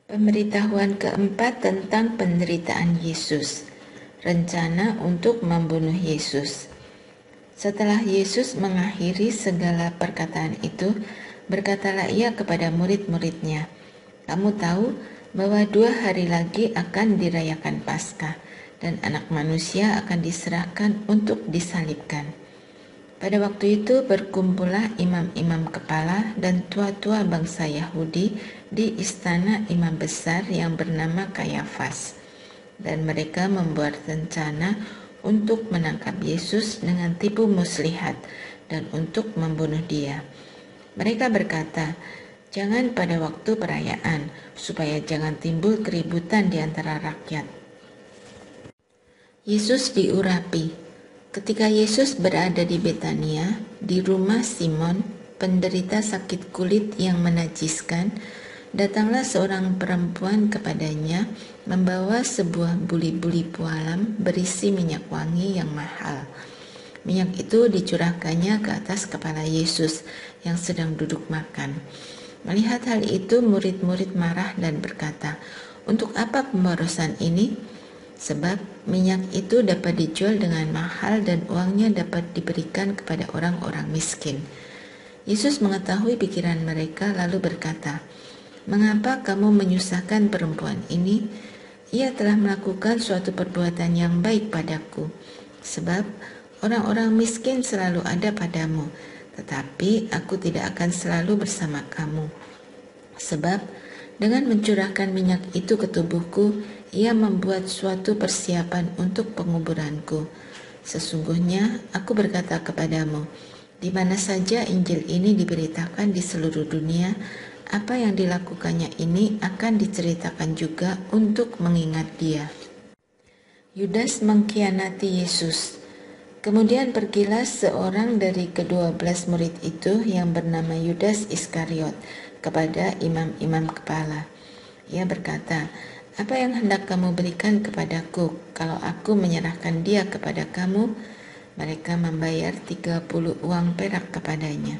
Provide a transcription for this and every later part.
Pemberitahuan keempat tentang penderitaan Yesus. Rencana untuk membunuh Yesus. Setelah Yesus mengakhiri segala perkataan itu, berkatalah ia kepada murid-muridnya, "Kamu tahu bahwa 2 hari lagi akan dirayakan Paskah, dan Anak Manusia akan diserahkan untuk disalibkan." Pada waktu itu berkumpullah imam-imam kepala dan tua-tua bangsa Yahudi di istana imam besar yang bernama Kayafas, dan mereka membuat rencana untuk menangkap Yesus dengan tipu muslihat dan untuk membunuh dia. Mereka berkata, "Jangan pada waktu perayaan, supaya jangan timbul keributan di antara rakyat." Yesus diurapi. Ketika Yesus berada di Betania, di rumah Simon, penderita sakit kulit yang menajiskan, datanglah seorang perempuan kepadanya membawa sebuah buli-buli pualam berisi minyak wangi yang mahal. Minyak itu dicurahkannya ke atas kepala Yesus yang sedang duduk makan. Melihat hal itu, murid-murid marah dan berkata, "Untuk apa pemborosan ini? Sebab minyak itu dapat dijual dengan mahal dan uangnya dapat diberikan kepada orang-orang miskin." Yesus mengetahui pikiran mereka lalu berkata, "Mengapa kamu menyusahkan perempuan ini? Ia telah melakukan suatu perbuatan yang baik padaku. Sebab orang-orang miskin selalu ada padamu, tetapi aku tidak akan selalu bersama kamu. Sebab dengan mencurahkan minyak itu ke tubuhku, ia membuat suatu persiapan untuk penguburanku. Sesungguhnya aku berkata kepadamu, di mana saja Injil ini diberitakan di seluruh dunia, apa yang dilakukannya ini akan diceritakan juga untuk mengingat dia." Yudas mengkhianati Yesus. Kemudian pergilah seorang dari ke-12 murid itu yang bernama Yudas Iskariot kepada imam-imam kepala. Ia berkata, "Apa yang hendak kamu berikan kepadaku kalau aku menyerahkan dia kepada kamu?" Mereka membayar 30 uang perak kepadanya.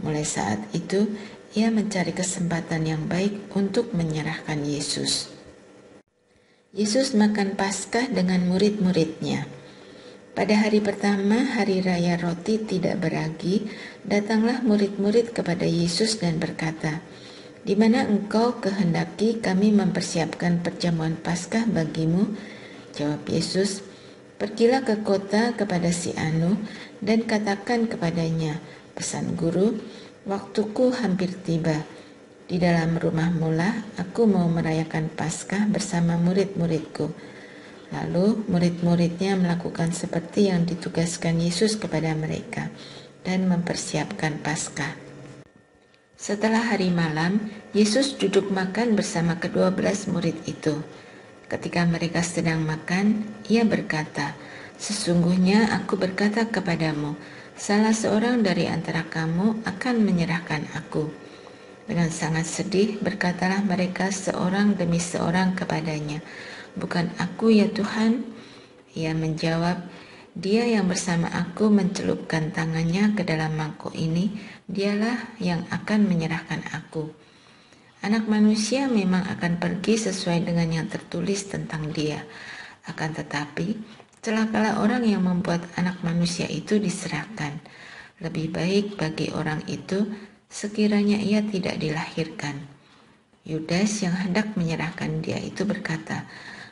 Mulai saat itu, ia mencari kesempatan yang baik untuk menyerahkan Yesus. Yesus makan Paskah dengan murid-muridnya. Pada hari pertama, hari raya roti tidak beragi, datanglah murid-murid kepada Yesus dan berkata, "Di mana engkau kehendaki kami mempersiapkan perjamuan Paskah bagimu?" Jawab Yesus, "Pergilah ke kota kepada si Anu dan katakan kepadanya, pesan guru, waktuku hampir tiba. Di dalam rumahmu lah aku mau merayakan Paskah bersama murid-muridku." Lalu murid-muridnya melakukan seperti yang ditugaskan Yesus kepada mereka dan mempersiapkan Paskah. Setelah hari malam, Yesus duduk makan bersama ke-12 murid itu. Ketika mereka sedang makan, ia berkata, "Sesungguhnya aku berkata kepadamu, salah seorang dari antara kamu akan menyerahkan aku." Dengan sangat sedih berkatalah mereka seorang demi seorang kepadanya, "Bukan aku ya Tuhan?" Ia menjawab, "Dia yang bersama aku mencelupkan tangannya ke dalam mangkuk ini, dialah yang akan menyerahkan aku. Anak Manusia memang akan pergi sesuai dengan yang tertulis tentang dia. Akan tetapi, celakalah orang yang membuat Anak Manusia itu diserahkan. Lebih baik bagi orang itu sekiranya ia tidak dilahirkan." Yudas yang hendak menyerahkan dia itu berkata,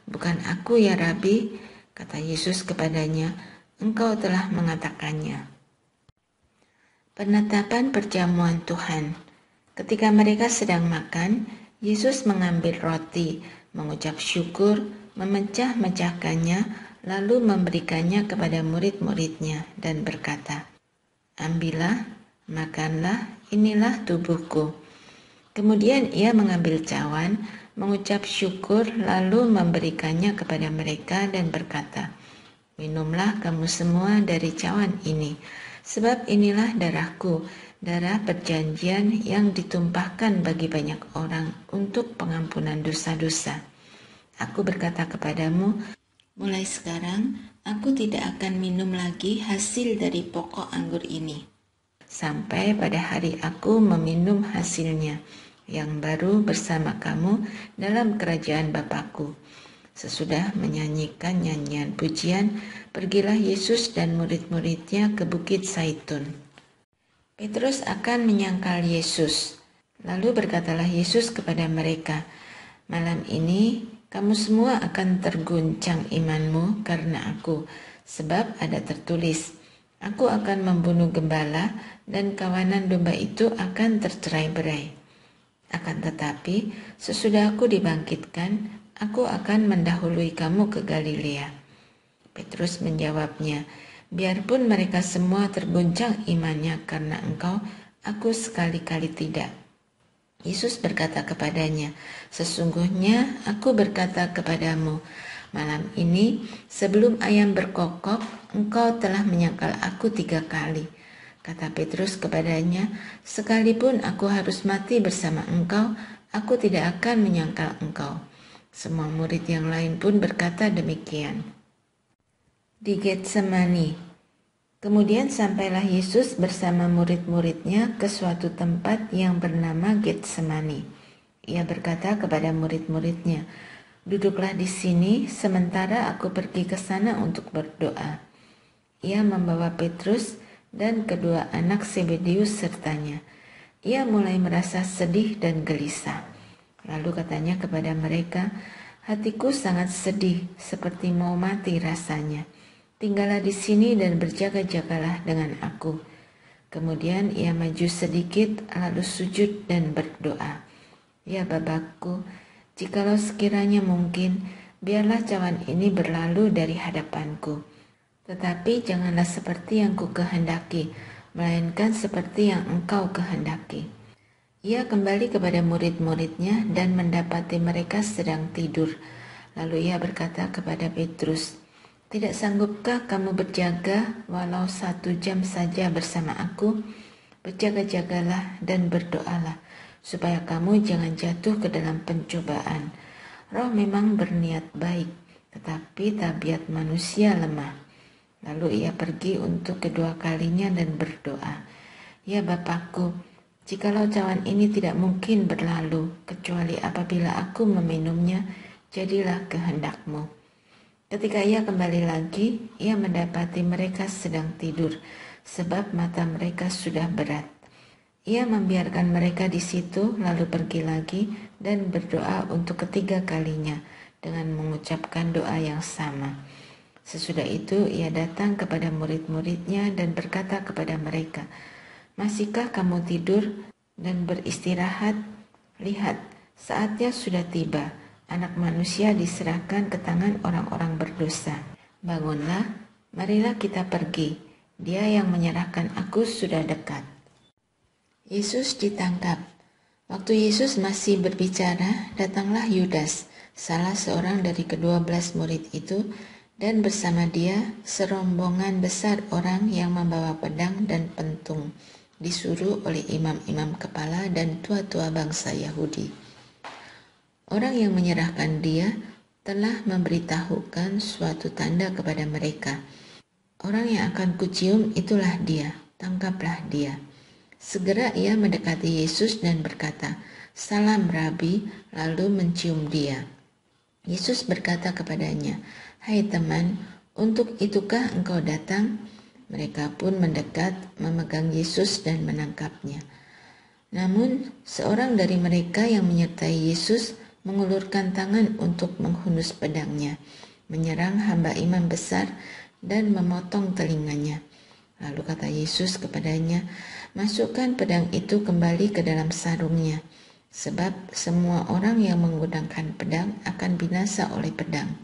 "Bukan aku ya Rabi?" Kata Yesus kepadanya, "Engkau telah mengatakannya." Penetapan perjamuan Tuhan. Ketika mereka sedang makan, Yesus mengambil roti, mengucap syukur, memecah-mecahkannya, lalu memberikannya kepada murid-muridnya dan berkata, "Ambillah, makanlah, inilah tubuhku." Kemudian ia mengambil cawan, mengucap syukur, lalu memberikannya kepada mereka dan berkata, "Minumlah kamu semua dari cawan ini, sebab inilah darahku, darah perjanjian yang ditumpahkan bagi banyak orang untuk pengampunan dosa-dosa. Aku berkata kepadamu, mulai sekarang aku tidak akan minum lagi hasil dari pokok anggur ini, sampai pada hari aku meminum hasilnya yang baru bersama kamu dalam kerajaan Bapakku." Sesudah menyanyikan nyanyian pujian, pergilah Yesus dan murid-muridnya ke Bukit Zaitun. Petrus akan menyangkal Yesus. Lalu berkatalah Yesus kepada mereka, "Malam ini kamu semua akan terguncang imanmu karena aku, sebab ada tertulis, aku akan membunuh gembala dan kawanan domba itu akan tercerai-berai. Akan tetapi sesudah aku dibangkitkan, aku akan mendahului kamu ke Galilea." Petrus menjawabnya, "Biarpun mereka semua terguncang imannya karena engkau, aku sekali-kali tidak." Yesus berkata kepadanya, "Sesungguhnya aku berkata kepadamu, malam ini sebelum ayam berkokok, engkau telah menyangkal aku 3 kali." Kata Petrus kepadanya, "Sekalipun aku harus mati bersama engkau, aku tidak akan menyangkal engkau." Semua murid yang lain pun berkata demikian. Di Getsemani. Kemudian sampailah Yesus bersama murid-muridnya ke suatu tempat yang bernama Getsemani. Ia berkata kepada murid-muridnya, "Duduklah di sini sementara aku pergi ke sana untuk berdoa." Ia membawa Petrus dan kedua anak Zebedeus sertanya. Ia mulai merasa sedih dan gelisah. Lalu katanya kepada mereka, "Hatiku sangat sedih, seperti mau mati rasanya. Tinggallah di sini dan berjaga-jagalah dengan aku." Kemudian ia maju sedikit, lalu sujud dan berdoa, "Ya Bapakku, jikalau sekiranya mungkin, biarlah cawan ini berlalu dari hadapanku. Tetapi janganlah seperti yang ku kehendaki, melainkan seperti yang engkau kehendaki." Ia kembali kepada murid-muridnya dan mendapati mereka sedang tidur. Lalu ia berkata kepada Petrus, "Tidak sanggupkah kamu berjaga walau 1 jam saja bersama aku? Berjaga-jagalah dan berdoalah, supaya kamu jangan jatuh ke dalam pencobaan. Roh memang berniat baik, tetapi tabiat manusia lemah." Lalu ia pergi untuk kedua kalinya dan berdoa, "Ya Bapakku, jikalau cawan ini tidak mungkin berlalu, kecuali apabila aku meminumnya, jadilah kehendak-Mu." Ketika ia kembali lagi, ia mendapati mereka sedang tidur, sebab mata mereka sudah berat. Ia membiarkan mereka di situ, lalu pergi lagi dan berdoa untuk ketiga kalinya dengan mengucapkan doa yang sama. Sesudah itu ia datang kepada murid-muridnya dan berkata kepada mereka, "Masihkah kamu tidur dan beristirahat? Lihat, saatnya sudah tiba. Anak manusia diserahkan ke tangan orang-orang berdosa. Bangunlah, marilah kita pergi. Dia yang menyerahkan aku sudah dekat." Yesus ditangkap. Waktu Yesus masih berbicara, datanglah Yudas, salah seorang dari ke-12 murid itu, dan bersama dia serombongan besar orang yang membawa pedang dan pentung, disuruh oleh imam-imam kepala dan tua-tua bangsa Yahudi. Orang yang menyerahkan dia telah memberitahukan suatu tanda kepada mereka. "Orang yang akan kucium itulah dia, tangkaplah dia." Segera ia mendekati Yesus dan berkata, "Salam Rabi," lalu mencium dia. Yesus berkata kepadanya, "Hai teman, untuk itukah engkau datang?" Mereka pun mendekat, memegang Yesus dan menangkapnya. Namun, seorang dari mereka yang menyertai Yesus mengulurkan tangan untuk menghunus pedangnya, menyerang hamba imam besar dan memotong telinganya. Lalu kata Yesus kepadanya, "Masukkan pedang itu kembali ke dalam sarungnya, sebab semua orang yang menggunakan pedang akan binasa oleh pedang.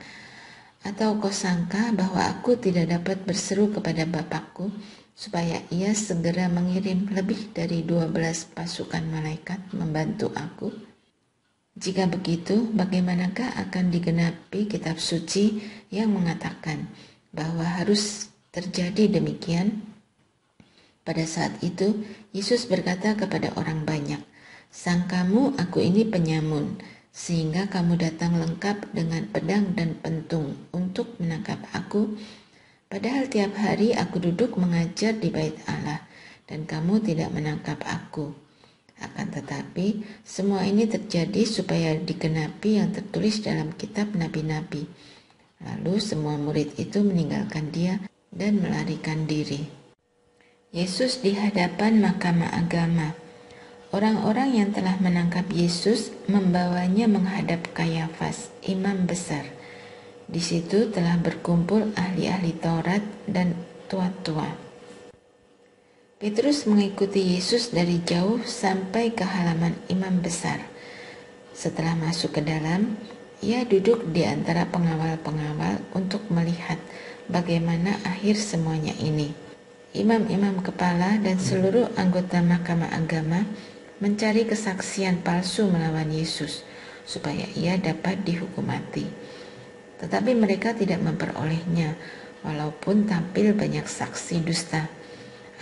Atau kau sangka bahwa aku tidak dapat berseru kepada Bapakku, supaya ia segera mengirim lebih dari 12 pasukan malaikat membantu aku? Jika begitu, bagaimanakah akan digenapi kitab suci yang mengatakan bahwa harus terjadi demikian?" Pada saat itu, Yesus berkata kepada orang banyak, "Sangkamu aku ini penyamun, sehingga kamu datang lengkap dengan pedang dan pentung untuk menangkap aku? Padahal tiap hari aku duduk mengajar di bait Allah, dan kamu tidak menangkap aku. Akan tetapi, semua ini terjadi supaya digenapi yang tertulis dalam kitab nabi-nabi. Lalu semua murid itu meninggalkan dia dan melarikan diri. Yesus di hadapan mahkamah agama. Orang-orang yang telah menangkap Yesus membawanya menghadap Kayafas, imam besar. Di situ telah berkumpul ahli-ahli Taurat dan tua-tua. Petrus mengikuti Yesus dari jauh sampai ke halaman imam besar. Setelah masuk ke dalam, ia duduk di antara pengawal-pengawal untuk melihat bagaimana akhir semuanya ini. Imam-imam kepala dan seluruh anggota mahkamah agama mencari kesaksian palsu melawan Yesus, supaya ia dapat dihukum mati. Tetapi mereka tidak memperolehnya, walaupun tampil banyak saksi dusta.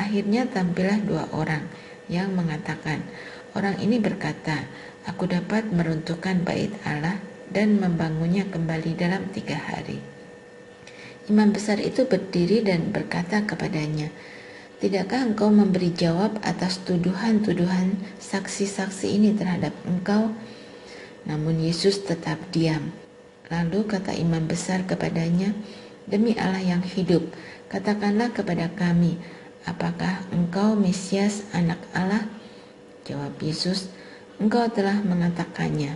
Akhirnya tampillah 2 orang yang mengatakan, orang ini berkata, aku dapat meruntuhkan bait Allah dan membangunnya kembali dalam 3 hari. Imam besar itu berdiri dan berkata kepadanya, tidakkah engkau memberi jawab atas tuduhan-tuduhan saksi-saksi ini terhadap engkau? Namun Yesus tetap diam. Lalu kata imam besar kepadanya, demi Allah yang hidup, katakanlah kepada kami, apakah engkau Mesias anak Allah? Jawab Yesus, engkau telah mengatakannya.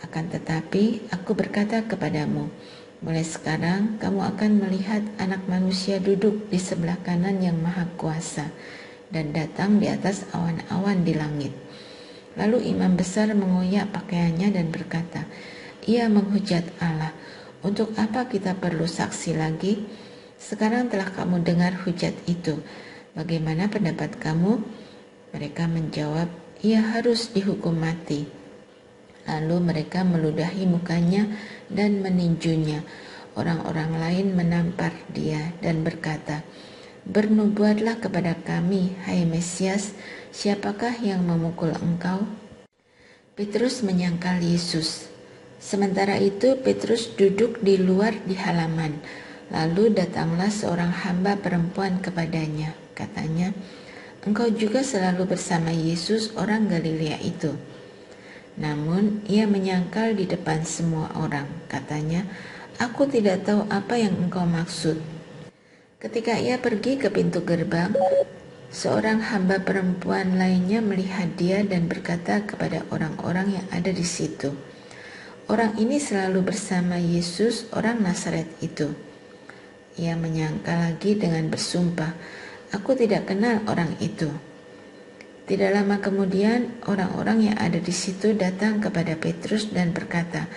Akan tetapi aku berkata kepadamu, mulai sekarang kamu akan melihat anak manusia duduk di sebelah kanan yang maha kuasa dan datang di atas awan-awan di langit. Lalu imam besar mengoyak pakaiannya dan berkata, ia menghujat Allah, untuk apa kita perlu saksi lagi? Sekarang telah kamu dengar hujat itu. Bagaimana pendapat kamu? Mereka menjawab, ia harus dihukum mati. Lalu mereka meludahi mukanya dan meninjunya. Orang-orang lain menampar dia dan berkata, bernubuatlah kepada kami, hai Mesias, siapakah yang memukul engkau? Petrus menyangkal Yesus. Sementara itu Petrus duduk di luar di halaman. Lalu datanglah seorang hamba perempuan kepadanya. Katanya, engkau juga selalu bersama Yesus orang Galilea itu. Namun ia menyangkal di depan semua orang. Katanya, aku tidak tahu apa yang engkau maksud. Ketika ia pergi ke pintu gerbang, seorang hamba perempuan lainnya melihat dia dan berkata kepada orang-orang yang ada di situ, orang ini selalu bersama Yesus orang Nazaret itu. Ia menyangkal lagi dengan bersumpah, aku tidak kenal orang itu. Tidak lama kemudian, orang-orang yang ada di situ datang kepada Petrus dan berkata,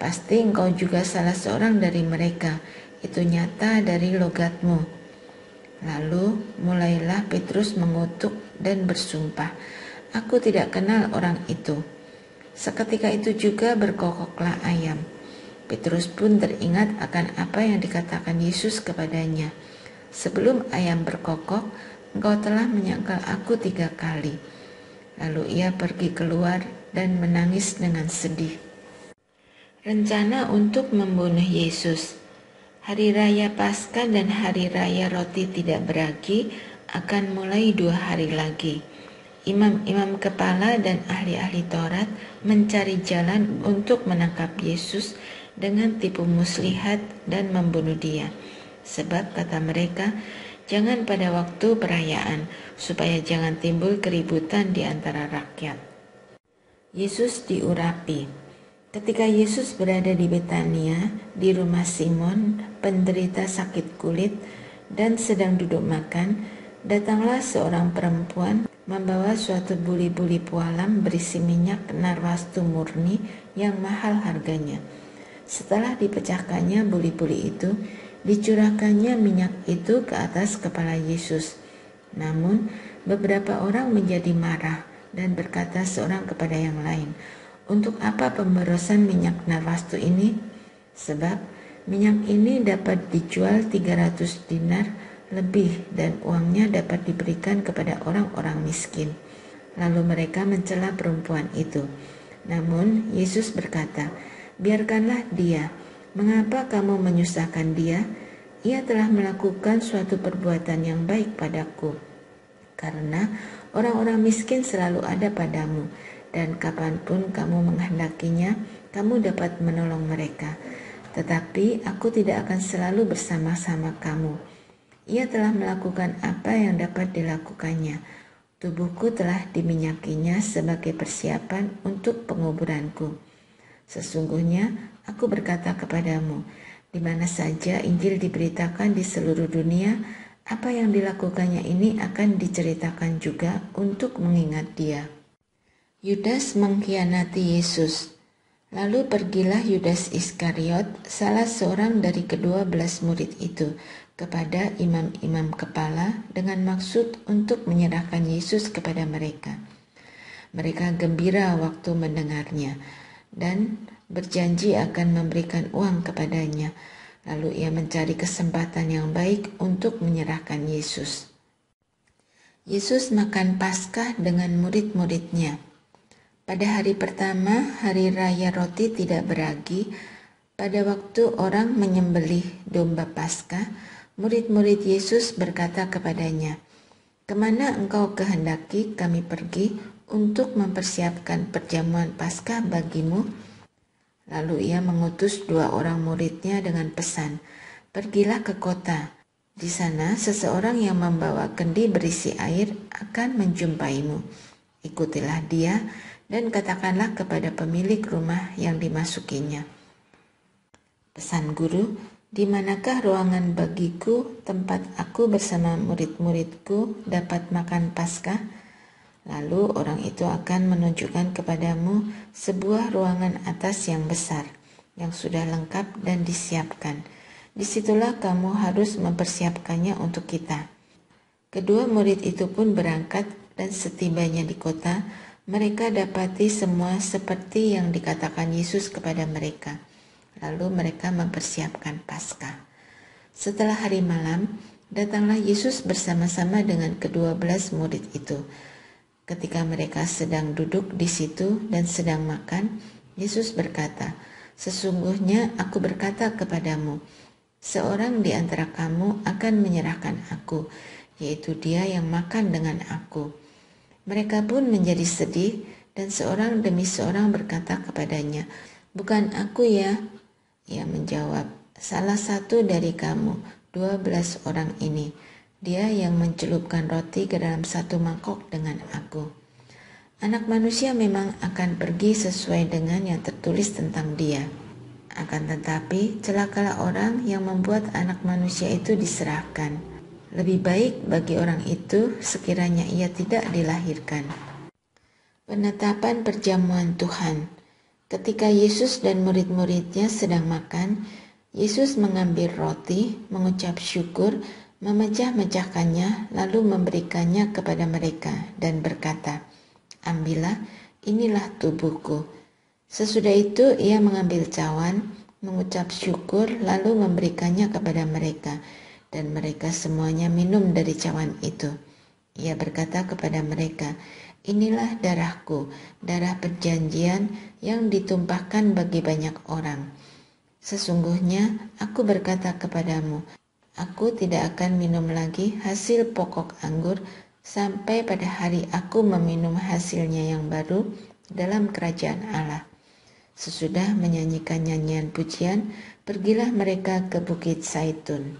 pasti engkau juga salah seorang dari mereka, itu nyata dari logatmu. Lalu mulailah Petrus mengutuk dan bersumpah, aku tidak kenal orang itu. Seketika itu juga berkokoklah ayam. Petrus pun teringat akan apa yang dikatakan Yesus kepadanya. Sebelum ayam berkokok, engkau telah menyangkal aku 3 kali. Lalu ia pergi keluar dan menangis dengan sedih. Rencana untuk membunuh Yesus. Hari Raya Paskah dan Hari Raya Roti Tidak Beragi akan mulai 2 hari lagi. Imam-imam kepala dan ahli-ahli Taurat mencari jalan untuk menangkap Yesus dengan tipu muslihat dan membunuh dia. Sebab kata mereka, jangan pada waktu perayaan, supaya jangan timbul keributan di antara rakyat. Yesus diurapi. Ketika Yesus berada di Betania, di rumah Simon, penderita sakit kulit, dan sedang duduk makan, datanglah seorang perempuan membawa suatu buli-buli pualam berisi minyak narwastu murni yang mahal harganya. Setelah dipecahkannya buli-buli itu, dicurahkannya minyak itu ke atas kepala Yesus. Namun beberapa orang menjadi marah dan berkata seorang kepada yang lain, untuk apa pemborosan minyak narwastu ini? Sebab minyak ini dapat dijual 300 dinar lebih dan uangnya dapat diberikan kepada orang-orang miskin. Lalu mereka mencela perempuan itu. Namun Yesus berkata, biarkanlah dia. Mengapa kamu menyusahkan dia? Ia telah melakukan suatu perbuatan yang baik padaku. karena orang-orang miskin selalu ada padamu, dan kapanpun kamu menghendakinya, kamu dapat menolong mereka. Tetapi aku tidak akan selalu bersama-sama kamu. Ia telah melakukan apa yang dapat dilakukannya. Tubuhku telah diminyakinya sebagai persiapan untuk penguburanku. Sesungguhnya aku berkata kepadamu, di mana saja Injil diberitakan di seluruh dunia, apa yang dilakukannya ini akan diceritakan juga untuk mengingat dia. Yudas mengkhianati Yesus. Lalu pergilah Yudas Iskariot, salah seorang dari ke-12 murid itu, kepada imam-imam kepala dengan maksud untuk menyerahkan Yesus kepada mereka. Mereka gembira waktu mendengarnya dan berjanji akan memberikan uang kepadanya. Lalu ia mencari kesempatan yang baik untuk menyerahkan Yesus. Yesus makan Paskah dengan murid-muridnya. Pada hari pertama, hari raya roti tidak beragi, pada waktu orang menyembelih domba Paskah, murid-murid Yesus berkata kepadanya, "Kemana engkau kehendaki kami pergi untuk mempersiapkan perjamuan Paskah bagimu?" Lalu ia mengutus 2 orang muridnya dengan pesan, "Pergilah ke kota. Di sana seseorang yang membawa kendi berisi air akan menjumpaimu. Ikutilah dia dan katakanlah kepada pemilik rumah yang dimasukinya, 'Pesan guru, di manakah ruangan bagiku tempat aku bersama murid-muridku dapat makan Paskah?' Lalu orang itu akan menunjukkan kepadamu sebuah ruangan atas yang besar, yang sudah lengkap dan disiapkan. Disitulah kamu harus mempersiapkannya untuk kita." Kedua murid itu pun berangkat, dan setibanya di kota, mereka dapati semua seperti yang dikatakan Yesus kepada mereka. Lalu mereka mempersiapkan Paskah. Setelah hari malam, datanglah Yesus bersama-sama dengan ke-12 murid itu. Ketika mereka sedang duduk di situ dan sedang makan, Yesus berkata, "Sesungguhnya aku berkata kepadamu, seorang di antara kamu akan menyerahkan aku, yaitu dia yang makan dengan aku." Mereka pun menjadi sedih, dan seorang demi seorang berkata kepadanya, "Bukan aku ya?" Ia menjawab, "Salah satu dari kamu, 12 orang ini. Dia yang mencelupkan roti ke dalam satu mangkok dengan aku. Anak manusia memang akan pergi sesuai dengan yang tertulis tentang dia. Akan tetapi, celakalah orang yang membuat anak manusia itu diserahkan. Lebih baik bagi orang itu sekiranya ia tidak dilahirkan." Penetapan perjamuan Tuhan. Ketika Yesus dan murid-muridnya sedang makan, Yesus mengambil roti, mengucap syukur, memecah-mecahkannya, lalu memberikannya kepada mereka dan berkata, "Ambillah, inilah tubuhku." Sesudah itu ia mengambil cawan, mengucap syukur, lalu memberikannya kepada mereka, dan mereka semuanya minum dari cawan itu. Ia berkata kepada mereka, "Inilah darahku, darah perjanjian yang ditumpahkan bagi banyak orang. Sesungguhnya aku berkata kepadamu, aku tidak akan minum lagi hasil pokok anggur sampai pada hari aku meminum hasilnya yang baru dalam kerajaan Allah." Sesudah menyanyikan nyanyian pujian, pergilah mereka ke Bukit Zaitun.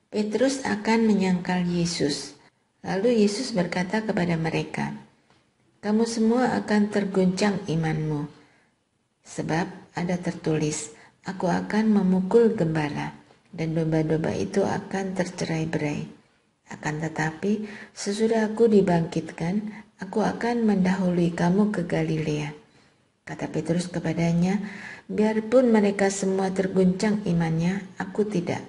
Petrus akan menyangkal Yesus. Lalu Yesus berkata kepada mereka, "Kamu semua akan terguncang imanmu. Sebab ada tertulis, aku akan memukul gembala, dan domba-domba itu akan tercerai-berai. Akan tetapi, sesudah aku dibangkitkan, aku akan mendahului kamu ke Galilea." Kata Petrus kepadanya, "Biarpun mereka semua terguncang imannya, aku tidak."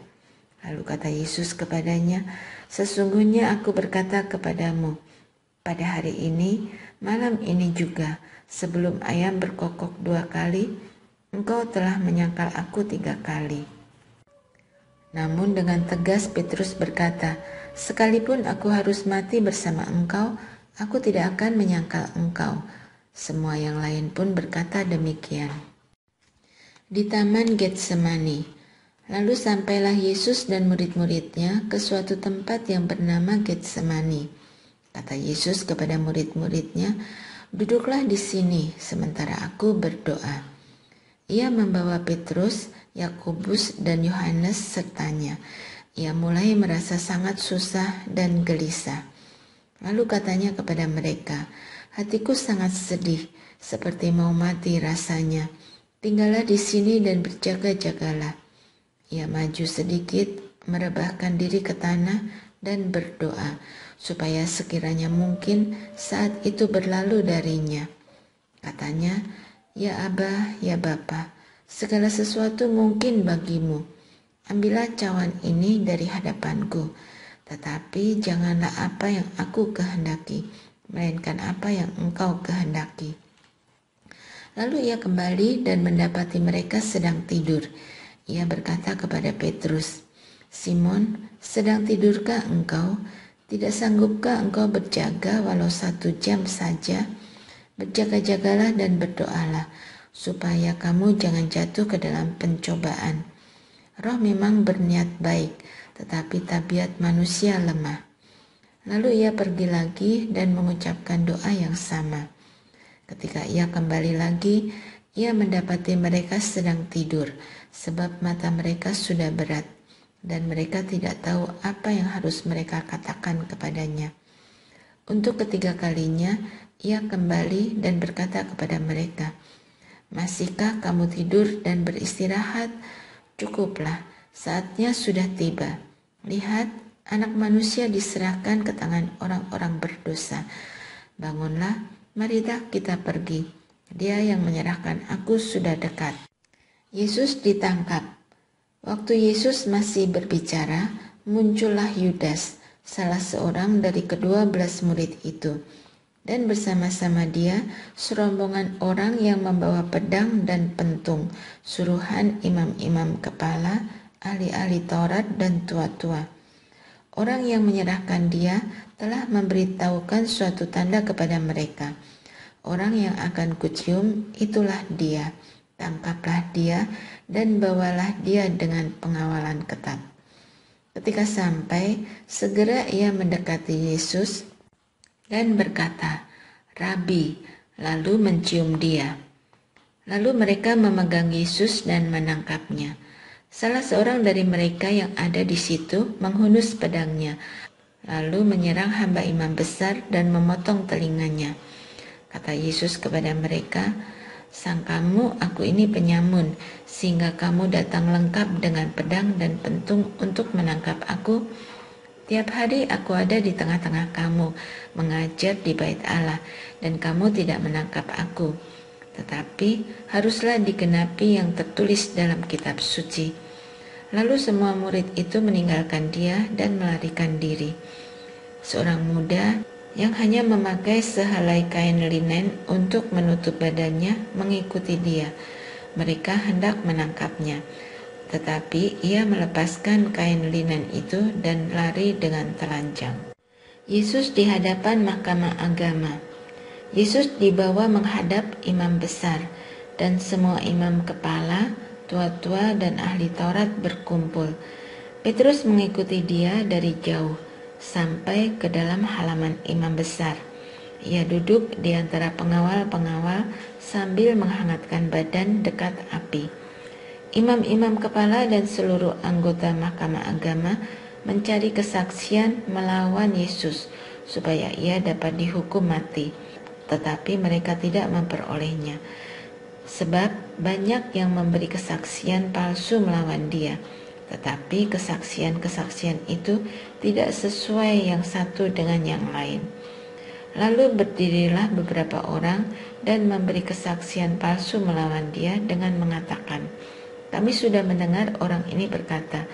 Lalu kata Yesus kepadanya, "Sesungguhnya aku berkata kepadamu, pada hari ini, malam ini juga, sebelum ayam berkokok 2 kali, engkau telah menyangkal aku 3 kali." Namun dengan tegas Petrus berkata, "Sekalipun aku harus mati bersama engkau, aku tidak akan menyangkal engkau." Semua yang lain pun berkata demikian. Di Taman Getsemani. Lalu sampailah Yesus dan murid-muridnya ke suatu tempat yang bernama Getsemani. Kata Yesus kepada murid-muridnya, "Duduklah di sini sementara aku berdoa." Ia membawa Petrus, Yakobus, dan Yohanes sertanya. Ia mulai merasa sangat susah dan gelisah. Lalu katanya kepada mereka, "Hatiku sangat sedih, seperti mau mati rasanya. Tinggallah di sini dan berjaga-jagalah." Ia maju sedikit, merebahkan diri ke tanah dan berdoa, supaya sekiranya mungkin saat itu berlalu darinya. Katanya, "Ya Aba, ya Bapa, segala sesuatu mungkin bagimu. Ambillah cawan ini dari hadapanku, tetapi janganlah apa yang aku kehendaki, melainkan apa yang Engkau kehendaki." Lalu ia kembali dan mendapati mereka sedang tidur. Ia berkata kepada Petrus, "Simon, sedang tidurkah engkau? Tidak sanggupkah engkau berjaga walau 1 jam saja? Berjaga-jagalah dan berdoalah, supaya kamu jangan jatuh ke dalam pencobaan. Roh memang berniat baik, tetapi tabiat manusia lemah." Lalu ia pergi lagi dan mengucapkan doa yang sama. Ketika ia kembali lagi, ia mendapati mereka sedang tidur, sebab mata mereka sudah berat, dan mereka tidak tahu apa yang harus mereka katakan kepadanya. Untuk ketiga kalinya, ia kembali dan berkata kepada mereka, "Masihkah kamu tidur dan beristirahat? Cukuplah, saatnya sudah tiba. Lihat, Anak Manusia diserahkan ke tangan orang-orang berdosa. Bangunlah, marilah kita pergi. Dia yang menyerahkan aku sudah dekat." Yesus ditangkap. Waktu Yesus masih berbicara, muncullah Yudas, salah seorang dari ke-12 murid itu. Dan bersama-sama dia serombongan orang yang membawa pedang dan pentung, suruhan imam-imam kepala, ahli-ahli Taurat dan tua-tua. Orang yang menyerahkan dia telah memberitahukan suatu tanda kepada mereka. "Orang yang akan kucium, itulah dia. Tangkaplah dia dan bawalah dia dengan pengawalan ketat." Ketika sampai, segera ia mendekati Yesus dan berkata, "Rabi," lalu mencium dia. Lalu mereka memegang Yesus dan menangkapnya. Salah seorang dari mereka yang ada di situ menghunus pedangnya, lalu menyerang hamba imam besar dan memotong telinganya. Kata Yesus kepada mereka, "Sangkamu aku ini penyamun, sehingga kamu datang lengkap dengan pedang dan pentung untuk menangkap aku? Tiap hari aku ada di tengah-tengah kamu, mengajar di bait Allah, dan kamu tidak menangkap aku. Tetapi haruslah digenapi yang tertulis dalam kitab suci." Lalu semua murid itu meninggalkan dia dan melarikan diri. Seorang muda yang hanya memakai sehelai kain linen untuk menutup badannya mengikuti dia. Mereka hendak menangkapnya, tetapi ia melepaskan kain linen itu dan lari dengan telanjang. Yesus di hadapan mahkamah agama. Yesus dibawa menghadap imam besar, dan semua imam kepala, tua-tua dan ahli Taurat berkumpul. Petrus mengikuti dia dari jauh sampai ke dalam halaman imam besar. Ia duduk di antara pengawal-pengawal sambil menghangatkan badan dekat api. Imam-imam kepala dan seluruh anggota mahkamah agama mencari kesaksian melawan Yesus supaya ia dapat dihukum mati, tetapi mereka tidak memperolehnya, sebab banyak yang memberi kesaksian palsu melawan dia. Tetapi kesaksian-kesaksian itu tidak sesuai yang satu dengan yang lain. Lalu berdirilah beberapa orang dan memberi kesaksian palsu melawan dia dengan mengatakan, "Kami sudah mendengar orang ini berkata,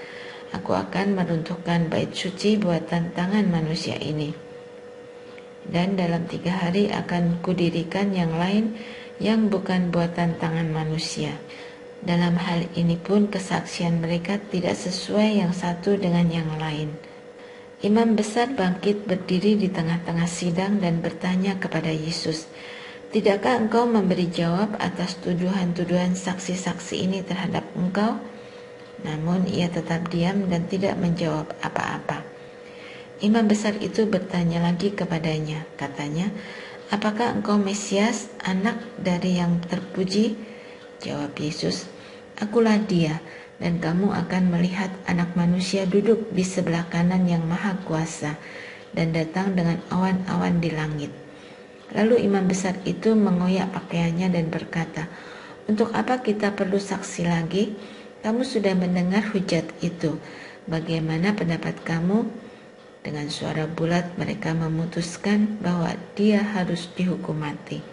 'Aku akan meruntuhkan bait suci buatan tangan manusia ini, dan dalam 3 hari akan kudirikan yang lain yang bukan buatan tangan manusia.' Dalam hal ini pun kesaksian mereka tidak sesuai yang satu dengan yang lain." Imam besar bangkit berdiri di tengah-tengah sidang dan bertanya kepada Yesus, "Tidakkah engkau memberi jawab atas tuduhan-tuduhan saksi-saksi ini terhadap engkau?" Namun ia tetap diam dan tidak menjawab apa-apa. Imam besar itu bertanya lagi kepadanya, katanya, "Apakah engkau Mesias, anak dari yang terpuji?" Jawab Yesus, "Akulah dia, dan kamu akan melihat Anak Manusia duduk di sebelah kanan yang Maha Kuasa dan datang dengan awan-awan di langit." Lalu imam besar itu mengoyak pakaiannya dan berkata, "Untuk apa kita perlu saksi lagi? Kamu sudah mendengar hujat itu. Bagaimana pendapat kamu?" Dengan suara bulat mereka memutuskan bahwa dia harus dihukum mati.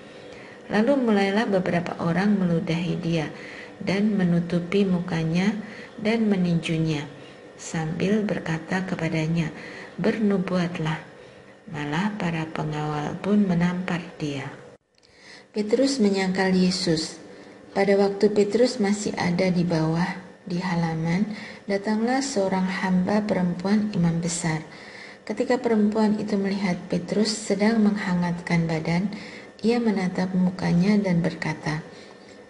Lalu mulailah beberapa orang meludahi dia dan menutupi mukanya dan meninjunya, sambil berkata kepadanya, "Bernubuatlah." Malah para pengawal pun menampar dia. Petrus menyangkal Yesus. Pada waktu Petrus masih ada di bawah, di halaman, datanglah seorang hamba perempuan imam besar. Ketika perempuan itu melihat Petrus sedang menghangatkan badan, ia menatap mukanya dan berkata,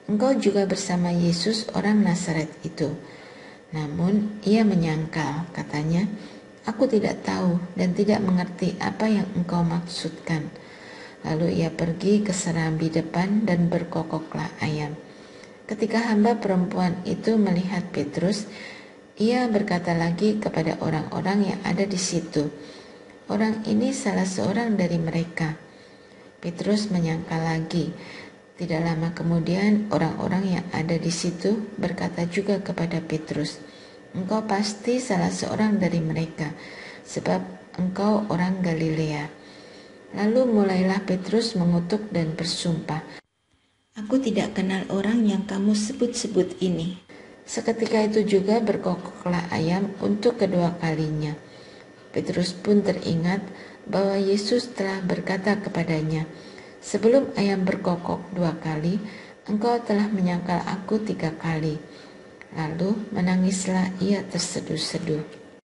"Engkau juga bersama Yesus orang Nazaret itu." Namun ia menyangkal, katanya, "Aku tidak tahu dan tidak mengerti apa yang engkau maksudkan." Lalu ia pergi ke serambi depan dan berkokoklah ayam. Ketika hamba perempuan itu melihat Petrus, ia berkata lagi kepada orang-orang yang ada di situ, "Orang ini salah seorang dari mereka." Petrus menyangkal lagi. Tidak lama kemudian orang-orang yang ada di situ berkata juga kepada Petrus, "Engkau pasti salah seorang dari mereka, sebab engkau orang Galilea." Lalu mulailah Petrus mengutuk dan bersumpah, "Aku tidak kenal orang yang kamu sebut-sebut ini." Seketika itu juga berkokoklah ayam untuk kedua kalinya. Petrus pun teringat bahwa Yesus telah berkata kepadanya, "Sebelum ayam berkokok 2 kali, engkau telah menyangkal aku 3 kali." Lalu menangislah ia terseduh-seduh.